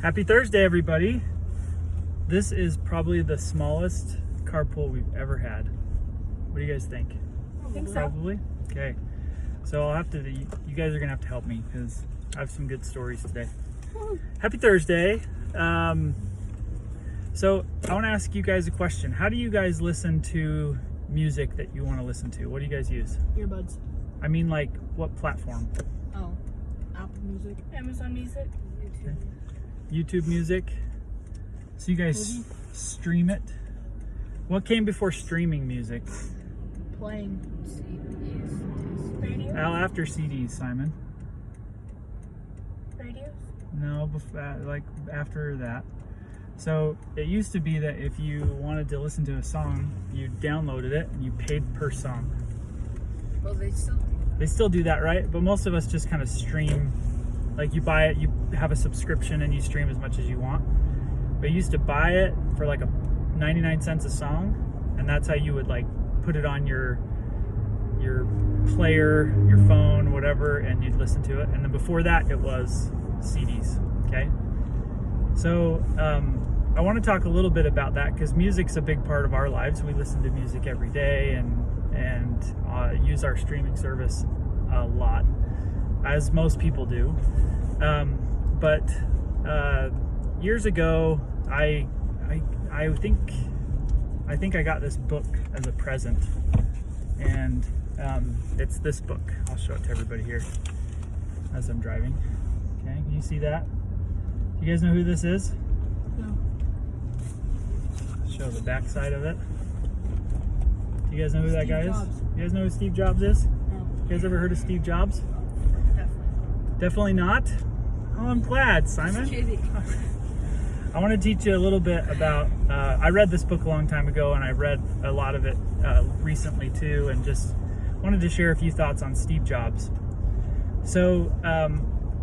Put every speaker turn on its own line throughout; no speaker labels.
Happy Thursday, everybody. This is probably the smallest carpool we've ever had. What do you guys think?
I think so.
Probably? Okay. So you guys are gonna have to help me because I have some good stories today. Happy Thursday. So I wanna ask you guys a question. How do you guys listen to music that you wanna listen to? What do you guys use?
Earbuds.
I mean, like, what platform?
Oh. Apple Music. Amazon Music. YouTube.
YouTube Music. So you guys stream it. What came before streaming music?
Playing CDs. Radio?
After CDs, Simon.
Radio?
No, like after that. So it used to be that if you wanted to listen to a song, you downloaded it and you paid per song.
Well, they still do.
They still do that, right? But most of us just kind of stream. Like you buy it, you have a subscription and you stream as much as you want. But you used to buy it for like 99 cents a song, and that's how you would like put it on your player, your phone, whatever, and you'd listen to it. And then before that, it was CDs. Okay. So I want to talk a little bit about that because music's a big part of our lives. We listen to music every day and use our streaming service a lot, as most people do. But years ago, I think I got this book as a present, and it's this book. I'll show it to everybody here as I'm driving. Okay, can you see that? You guys know who this is?
No.
Show the back side of it. You guys know who that guy is?
Jobs.
You guys know who Steve Jobs is?
No.
You guys ever heard of Steve Jobs?
Definitely.
Definitely not? Oh, I'm glad, Simon.
Just kidding.
I want to teach you a little bit about, I read this book a long time ago and I read a lot of it recently too, and just wanted to share a few thoughts on Steve Jobs. So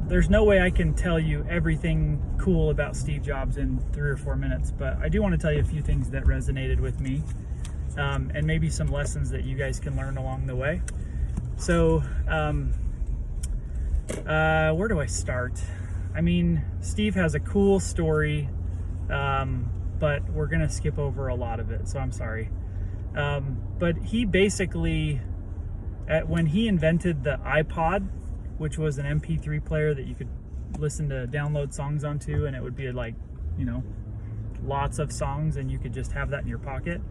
there's no way I can tell you everything cool about Steve Jobs in 3 or 4 minutes, but I do want to tell you a few things that resonated with me, and maybe some lessons that you guys can learn along the way. So where do I start? I mean, Steve has a cool story, but we're gonna skip over a lot of it, so I'm sorry. But he basically, when he invented the iPod, which was an MP3 player that you could download songs onto, and it would be like, you know, lots of songs, and you could just have that in your pocket.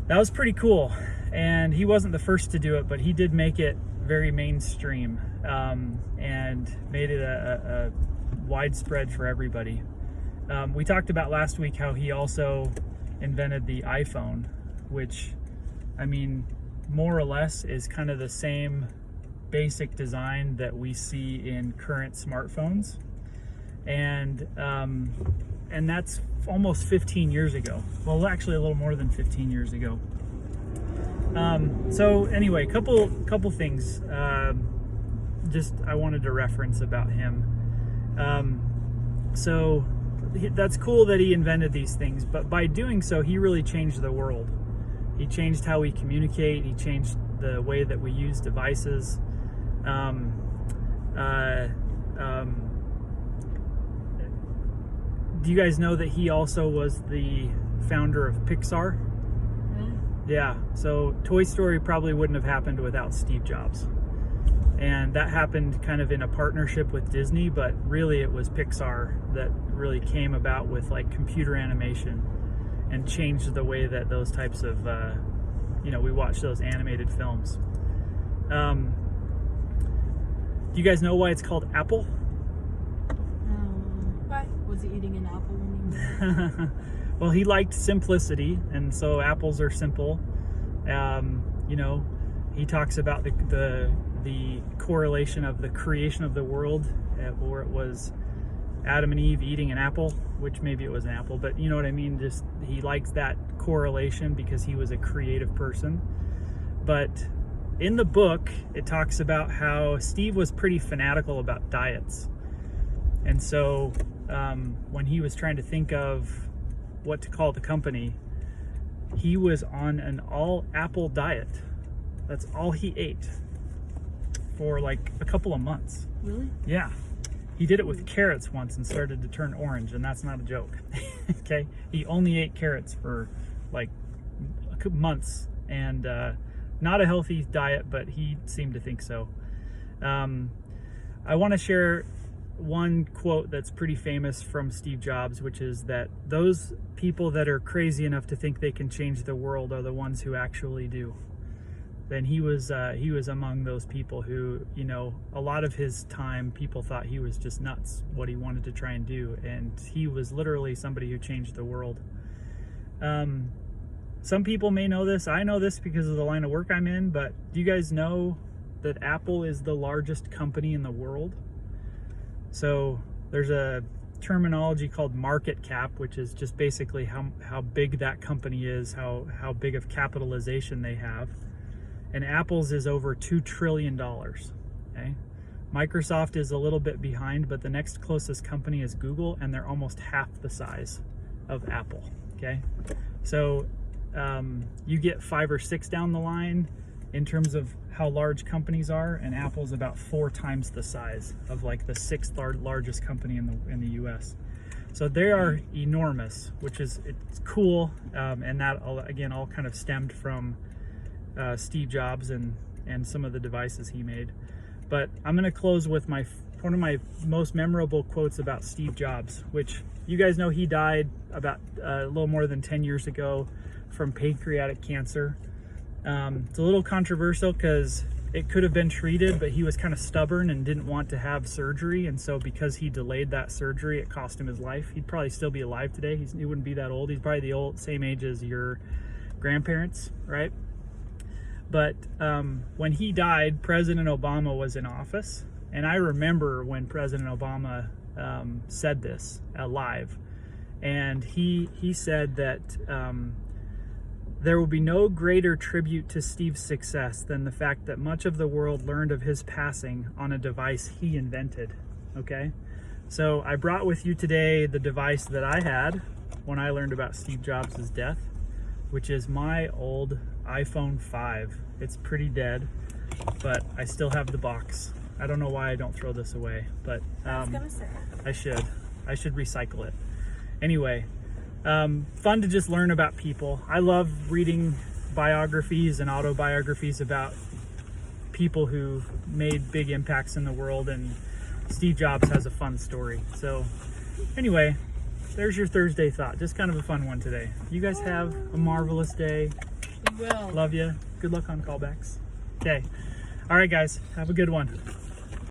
That was pretty cool, and he wasn't the first to do it, but he did make it very mainstream, and made it a widespread for everybody. We talked about last week how he also invented the iPhone, which, I mean, more or less is kind of the same basic design that we see in current smartphones, and that's almost 15 years ago. Well, actually a little more than 15 years ago. So anyway, couple things just I wanted to reference about him. So that's cool that he invented these things, but by doing so, he really changed the world. He changed how we communicate. He changed the way that we use devices. Do you guys know that he also was the founder of Pixar? Yeah, so Toy Story probably wouldn't have happened without Steve Jobs. And that happened kind of in a partnership with Disney, but really it was Pixar that really came about with like computer animation and changed the way that those types of, we watch those animated films. Do you guys know why it's called Apple?
Why? Was he eating an apple when he was
Well, he liked simplicity, and so apples are simple. He talks about the correlation of the creation of the world, where it was Adam and Eve eating an apple, which maybe it was an apple, but you know what I mean? Just he likes that correlation because he was a creative person. But in the book, it talks about how Steve was pretty fanatical about diets. And so when he was trying to think of what to call the company, he was on an all apple diet. That's all he ate for like a couple of months.
Really?
Yeah. He did it with carrots once and started to turn orange, and that's not a joke. Okay, he only ate carrots for like months, and not a healthy diet, but he seemed to think so. I want to share one quote that's pretty famous from Steve Jobs, which is that those people that are crazy enough to think they can change the world are the ones who actually do. Then he was among those people who, you know, a lot of his time people thought he was just nuts what he wanted to try and do, and he was literally somebody who changed the world. Some people may know this. I know this because of the line of work I'm in, but do you guys know that Apple is the largest company in the world? So there's a terminology called market cap, which is just basically how big that company is, how big of capitalization they have. And Apple's is over $2 trillion. Okay, Microsoft is a little bit behind, but the next closest company is Google, and they're almost half the size of Apple. Okay, so you get 5 or 6 down the line in terms of how large companies are, and Apple's about 4 times the size of like the 6th largest company in the U.S. So they are enormous, which is it's cool, and that again all kind of stemmed from Steve Jobs and some of the devices he made. But I'm going to close with one of my most memorable quotes about Steve Jobs, which you guys know he died about a little more than 10 years ago from pancreatic cancer. It's a little controversial because it could have been treated, but he was kind of stubborn and didn't want to have surgery, and so because he delayed that surgery, it cost him his life. He'd probably still be alive today. He wouldn't be that old. He's probably the same age as your grandparents, right? But when he died, President Obama was in office, and I remember when President Obama said this live, and he said that there will be no greater tribute to Steve's success than the fact that much of the world learned of his passing on a device he invented. Okay, so I brought with you today the device that I had when I learned about Steve Jobs' death, which is my old iPhone 5. It's pretty dead, but I still have the box. I don't know why I don't throw this away, but I should recycle it. Anyway, fun to just learn about people. I love reading biographies and autobiographies about people who made big impacts in the world, and Steve Jobs has a fun story. So anyway, there's your Thursday thought. Just kind of a fun one today. You guys have a marvelous day.
Well.
Love you. Good luck on callbacks. Okay. All right, guys. Have a good one.